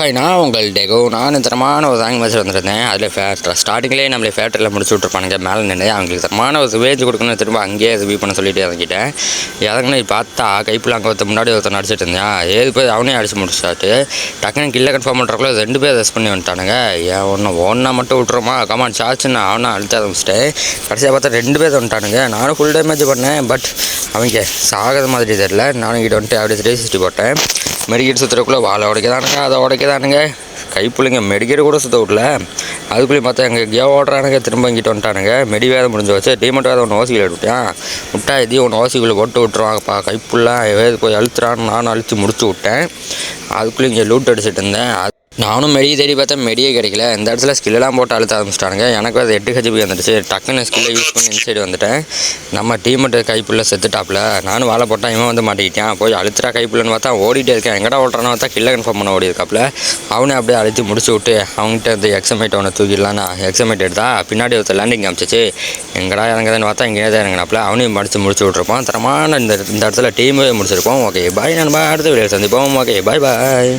Hi, நான் உங்கள் deco. நான் தரமான ஒரு தாங்க மேட்ச் வந்திருந்தேன். அதில் ஸ்டார்டிங்லேயே நம்மளே ஃபேக்டரியில் முடிச்சு விட்ருப்பானுங்க. மேலே நின்று அவங்களுக்கு தரமான ஒரு வேஜ் கொடுக்கணும். திரும்ப அங்கேயே ரிவ்யூ பண்ண சொல்லிட்டு இறங்கிட்டேன். இறங்குன்னு பார்த்தா கைப்பில் அங்கே முன்னாடி ஒருத்தன் அடிச்சிட்டு இருந்தேன். ஏது போய் அவனே அடிச்சு முடிச்சாட்டு டக்குன்னு கில்லை கன்ஃபார்ம் பண்ணுறக்குள்ள 2 பேர் ரெஸ்ட் பண்ணி வந்துட்டானுங்க. ஏன் ஒன்றா மட்டும் விட்ருமா கமான் சார்ஜ்ன்னு அவனை அழுத்த ஆரம்பிச்சிட்டேன். கடைசியாக பார்த்தா 2 பேர் வந்துட்டானுங்க. நானும் ஃபுல் டேமேஜ் பண்ணேன். பட் அவங்க சாகிற மாதிரி தெரியல. நானும் கிட்ட வந்துட்டு அப்படியே 360 போட்டேன். மெடிக்கெட் சுற்றுறக்குள்ளே வாழை உடைக்கதானுங்க, அதை உடைக்கதானுங்க. கைப்பிள்ளைங்க மெடிக்கெட் கூட சுற்ற விடல. அதுக்குள்ளேயும் பார்த்தா எங்கள் எங்கேயோ ஓடுறானுங்க. திரும்ப இங்கிட்ட வந்துட்டானுங்க. மெடி வேறு முடிஞ்சு வச்சு டீமெண்ட் வேறு ஒன்று ஓசியில் விட்டான். விட்டா எதையும் ஒன்று ஓசிக்குள்ளே போட்டு விட்ருவாங்கப்பா. கைப்புள்ள வேறு போய் அழுத்துறான்னு நானும் அழுத்தி முடிச்சு விட்டேன். அதுக்குள்ளே இங்கே லூட் அடிச்சுட்டு இருந்தேன். நானும் மெடியை தேடி பார்த்தேன், மெடியே கிடைக்கல. இந்த இடத்துல ஸ்கில்லாம் போட்டு அழுத்த ஆரம்பிச்சிட்டானுங்க. எனக்கு அது 8 ஹெச்பி வந்துடுச்சு. டக்குன்னு ஸ்கில்லை யூஸ் பண்ணி இன்சைடு வந்துட்டேன். நம்ம டீமெட்டு கைப்புள்ள செத்துட்டாப்புல. நானும் வாழை போட்டால் இவன் வந்து மாட்டிக்கிட்டான். போய் அழுத்துறா கைப்புள்ளன்னு பார்த்தா ஓடிட்டே இருக்கேன். எங்கடா ஓடுறான்னு பார்த்தா கில்லை கன்ஃபார்ம் பண்ண ஓடி இருக்காப்புல. அவனே அப்படியே அழுத்தி முடிச்சு விட்டு அவங்ககிட்ட இந்த எக்ஸமேட் அவனை தூக்கிடலான்னு எக்ஸமேட் எடுத்தா பின்னாடி ஒருத்தர் லேண்டிங் காமிச்சிச்சு. எங்கடா இறங்குதுன்னு பார்த்தா இங்கே தான் இறங்கினாப்புல. அவனையும் முடிச்சு விட்ருப்போம். தரமான இந்த இடத்துல டீமே முடிச்சிருப்போம். ஓகே பாய், நான் அடுத்த வீடியோ சந்திப்போம். ஓகே பாய் பாய்.